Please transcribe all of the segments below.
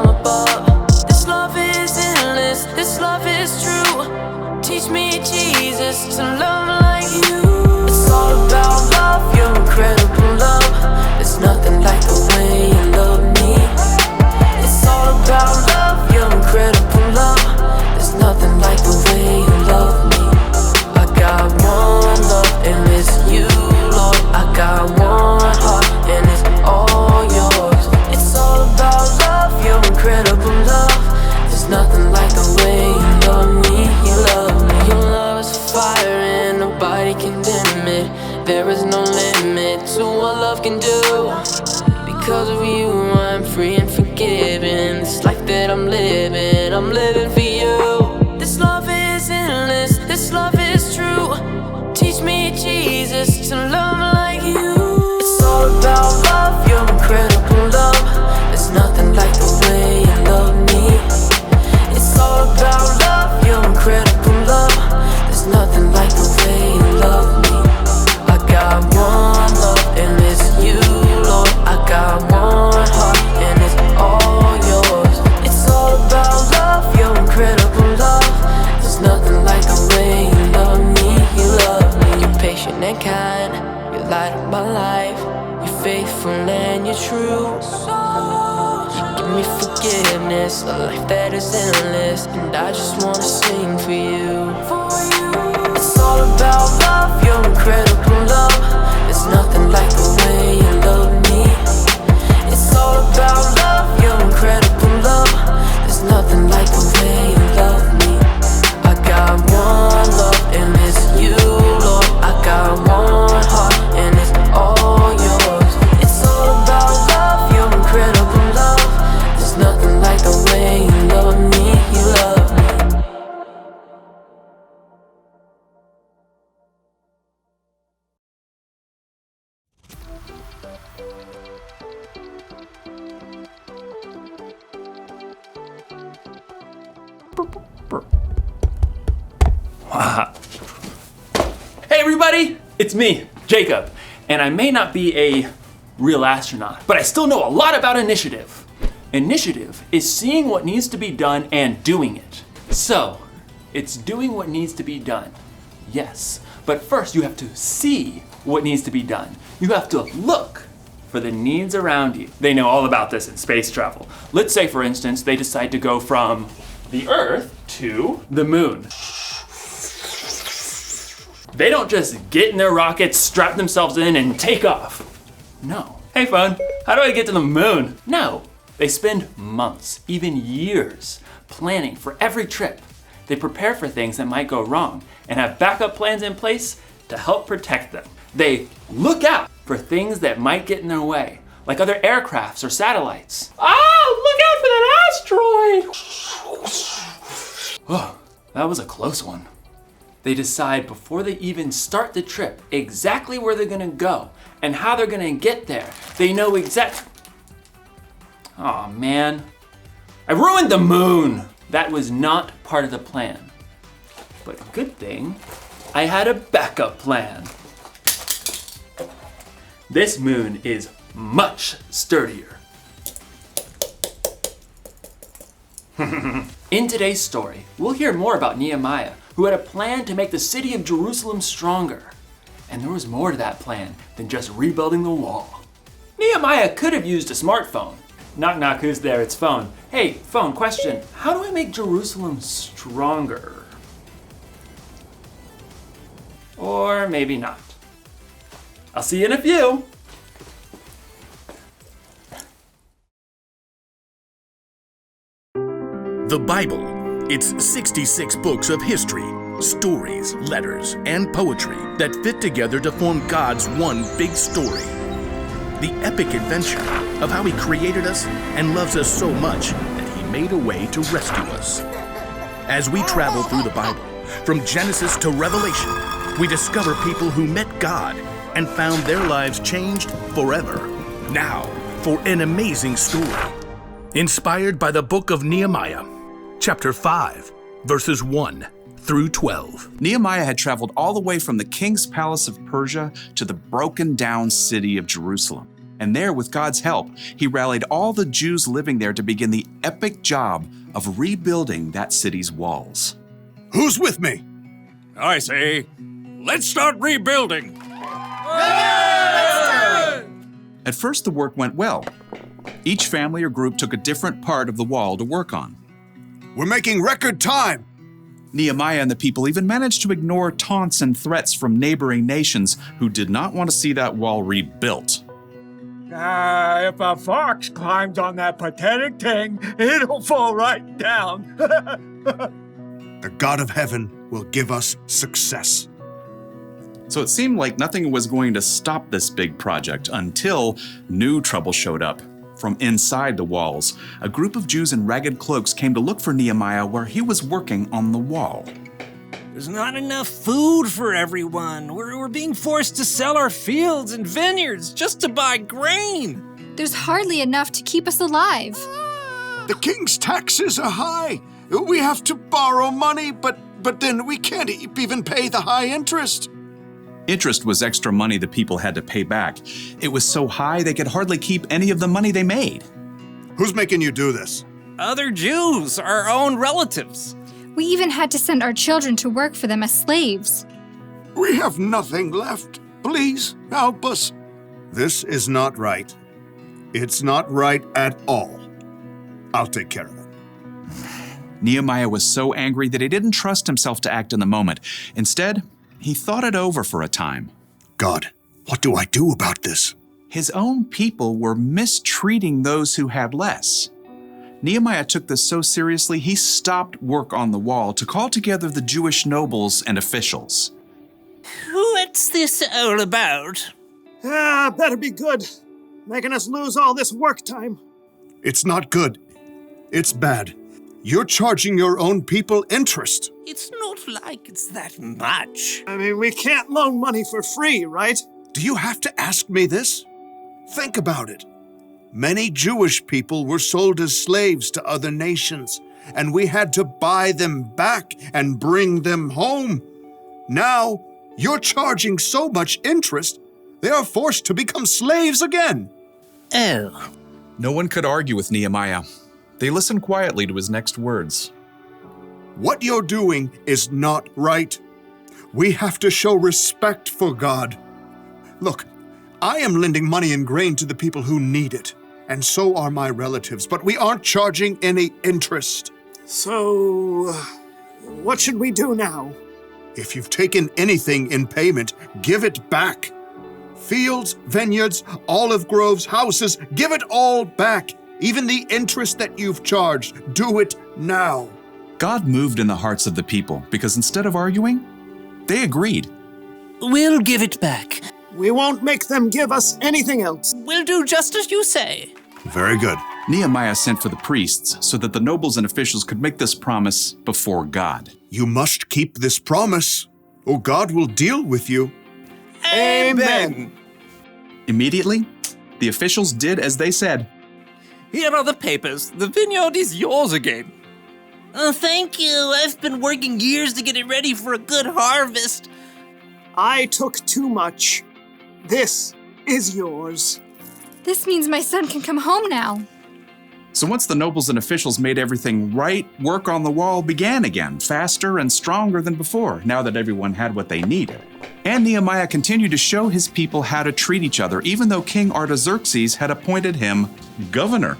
above. This love is endless, this love is true. Teach me, Jesus, to love like you. It's all about love, your incredible love. There's nothing like the way you love me. It's all about love, your incredible love. There's nothing like the way you love me. I got one love and it's you, Lord. I got one heart and it's all yours. It's all about love, your incredible love. There's nothing like the way you love me. You love me. Your love is fire and nobody can dim it. There is no limit to what love can do. Because of you, I'm free and forgiven. This life that I'm living for you. This love is endless, this love is true. Teach me, Jesus, to love like you. It's all about love, your incredible love. There's nothing like the way you love me. It's all about love, your incredible love. There's nothing like the way you love me. I got one love and it's you, Lord. I got one heart and it's all yours. It's all about love, your incredible love. There's nothing like the way you love me. You love me. You're patient and kind. You light up my life. You're faithful and you're true. You give me forgiveness, a life that is endless, and I just wanna sing for you. It's all about love, your incredible love. There's nothing like the way you love me. It's all about love, your incredible love. There's nothing like the way you love me. I got one love and it's you, Lord. I got one heart and it's all yours. It's all about love, your incredible love. There's nothing like the way you love me. You love me. Hey everybody, it's me, Jacob, and I may not be a real astronaut, but I still know a lot about initiative. Initiative is seeing what needs to be done and doing it. So, it's doing what needs to be done. Yes, but first you have to see what needs to be done. You have to look for the needs around you. They know all about this in space travel. Let's say, for instance, they decide to go from the Earth to the moon. They don't just get in their rockets, strap themselves in, and take off. No. Hey phone, how do I get to the moon? No. They spend months, even years, planning for every trip. They prepare for things that might go wrong and have backup plans in place to help protect them. They look out for things that might get in their way, like other aircrafts or satellites. Look out for that asteroid! Oh, that was a close one. They decide before they even start the trip exactly where they're gonna go and how they're gonna get there. They know Aw, man. I ruined the moon! That was not part of the plan. But good thing, I had a backup plan. This moon is much sturdier. In today's story, we'll hear more about Nehemiah, who had a plan to make the city of Jerusalem stronger. And there was more to that plan than just rebuilding the wall. Nehemiah could have used a smartphone. Knock knock, who's there? It's phone. Hey, phone, question. How do I make Jerusalem stronger? Or maybe not. I'll see you in a few. The Bible. It's 66 books of history, stories, letters, and poetry that fit together to form God's one big story. The epic adventure of how He created us and loves us so much that He made a way to rescue us. As we travel through the Bible, from Genesis to Revelation, we discover people who met God and found their lives changed forever. Now, for an amazing story. Inspired by the book of Nehemiah, chapter 5, verses 1 through 12. Nehemiah had traveled all the way from the king's palace of Persia to the broken down city of Jerusalem. And there, with God's help, he rallied all the Jews living there to begin the epic job of rebuilding that city's walls. Who's with me? I say, let's start rebuilding. At first, the work went well. Each family or group took a different part of the wall to work on. We're making record time. Nehemiah and the people even managed to ignore taunts and threats from neighboring nations who did not want to see that wall rebuilt. If a fox climbs on that pathetic thing, it'll fall right down. The God of heaven will give us success. So it seemed like nothing was going to stop this big project until new trouble showed up. From inside the walls, a group of Jews in ragged cloaks came to look for Nehemiah where he was working on the wall. There's not enough food for everyone. We're being forced to sell our fields and vineyards just to buy grain. There's hardly enough to keep us alive. The king's taxes are high. We have to borrow money, but then we can't even pay the high interest. Interest was extra money the people had to pay back. It was so high they could hardly keep any of the money they made. Who's making you do this? Other Jews, our own relatives. We even had to send our children to work for them as slaves. We have nothing left. Please help us. This is not right. It's not right at all. I'll take care of it. Nehemiah was so angry that he didn't trust himself to act in the moment. Instead, he thought it over for a time. God, what do I do about this? His own people were mistreating those who had less. Nehemiah took this so seriously, he stopped work on the wall to call together the Jewish nobles and officials. What's this all about? Better be good. Making us lose all this work time. It's not good. It's bad. You're charging your own people interest. It's not like it's that much. I mean, we can't loan money for free, right? Do you have to ask me this? Think about it. Many Jewish people were sold as slaves to other nations, and we had to buy them back and bring them home. Now, you're charging so much interest, they are forced to become slaves again. Oh. No one could argue with Nehemiah. They listened quietly to his next words. What you're doing is not right. We have to show respect for God. Look, I am lending money and grain to the people who need it, and so are my relatives, but we aren't charging any interest. So, what should we do now? If you've taken anything in payment, give it back. Fields, vineyards, olive groves, houses, give it all back. Even the interest that you've charged, do it now. God moved in the hearts of the people because instead of arguing, they agreed. We'll give it back. We won't make them give us anything else. We'll do just as you say. Very good. Nehemiah sent for the priests so that the nobles and officials could make this promise before God. You must keep this promise, or God will deal with you. Amen. Immediately, the officials did as they said. Here are the papers. The vineyard is yours again. Oh, thank you. I've been working years to get it ready for a good harvest. I took too much. This is yours. This means my son can come home now. So once the nobles and officials made everything right, work on the wall began again, faster and stronger than before, now that everyone had what they needed. And Nehemiah continued to show his people how to treat each other, even though King Artaxerxes had appointed him governor.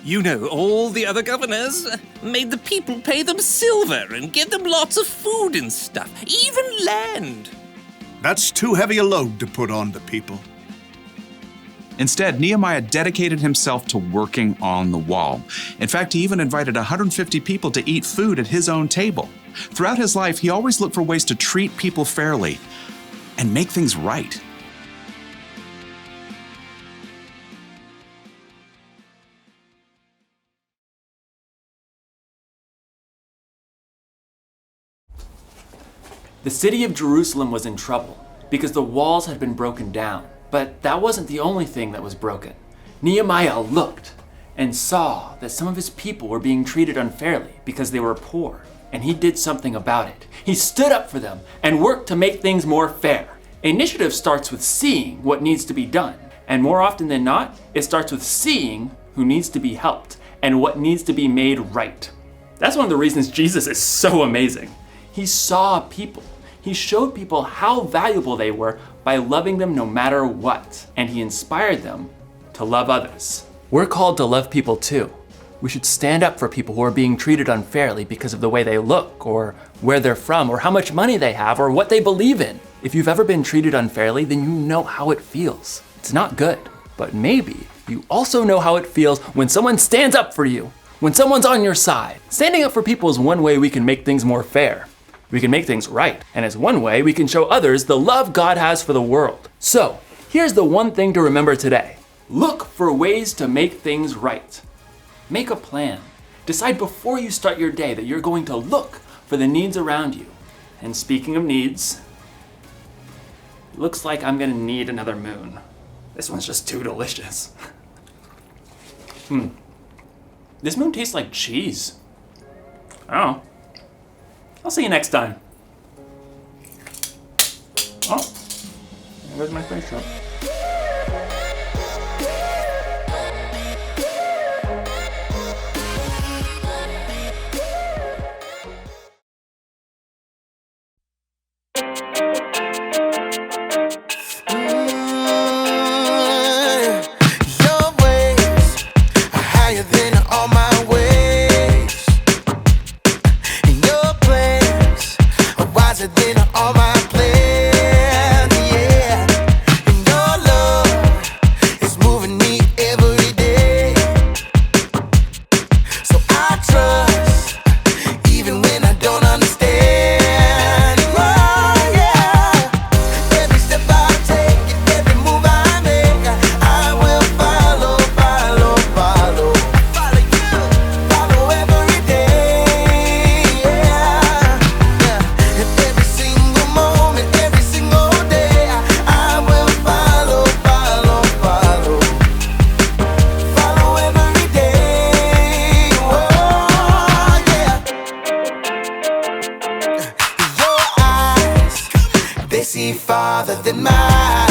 You know, all the other governors made the people pay them silver and give them lots of food and stuff, even land. That's too heavy a load to put on the people. Instead, Nehemiah dedicated himself to working on the wall. In fact, he even invited 150 people to eat food at his own table. Throughout his life, he always looked for ways to treat people fairly and make things right. The city of Jerusalem was in trouble because the walls had been broken down. But that wasn't the only thing that was broken. Nehemiah looked and saw that some of his people were being treated unfairly because they were poor, and he did something about it. He stood up for them and worked to make things more fair. Initiative starts with seeing what needs to be done. And more often than not, it starts with seeing who needs to be helped and what needs to be made right. That's one of the reasons Jesus is so amazing. He saw people. He showed people how valuable they were by loving them no matter what. And he inspired them to love others. We're called to love people too. We should stand up for people who are being treated unfairly because of the way they look, or where they're from, or how much money they have, or what they believe in. If you've ever been treated unfairly, then you know how it feels. It's not good, but maybe you also know how it feels when someone stands up for you, when someone's on your side. Standing up for people is one way we can make things more fair. We can make things right, and it's one way we can show others the love God has for the world. So, here's the one thing to remember today. Look for ways to make things right. Make a plan. Decide before you start your day that you're going to look for the needs around you. And speaking of needs, looks like I'm gonna need another moon. This one's just too delicious. This moon tastes like cheese. Oh. I'll see you next time. Oh, there goes my space shop. Your ways are higher than all my ways, and your plans are wiser than all my plans. Yeah, and your love is moving me every day. So I trust even when I don't understand. Oh, yeah. Every step I take, every move I make, I will follow, follow, follow. Follow you, follow every day. Yeah, yeah. And every single moment, every single day, I will follow, follow, follow. Follow every day. Oh, yeah. Your eyes, they see farther than mine.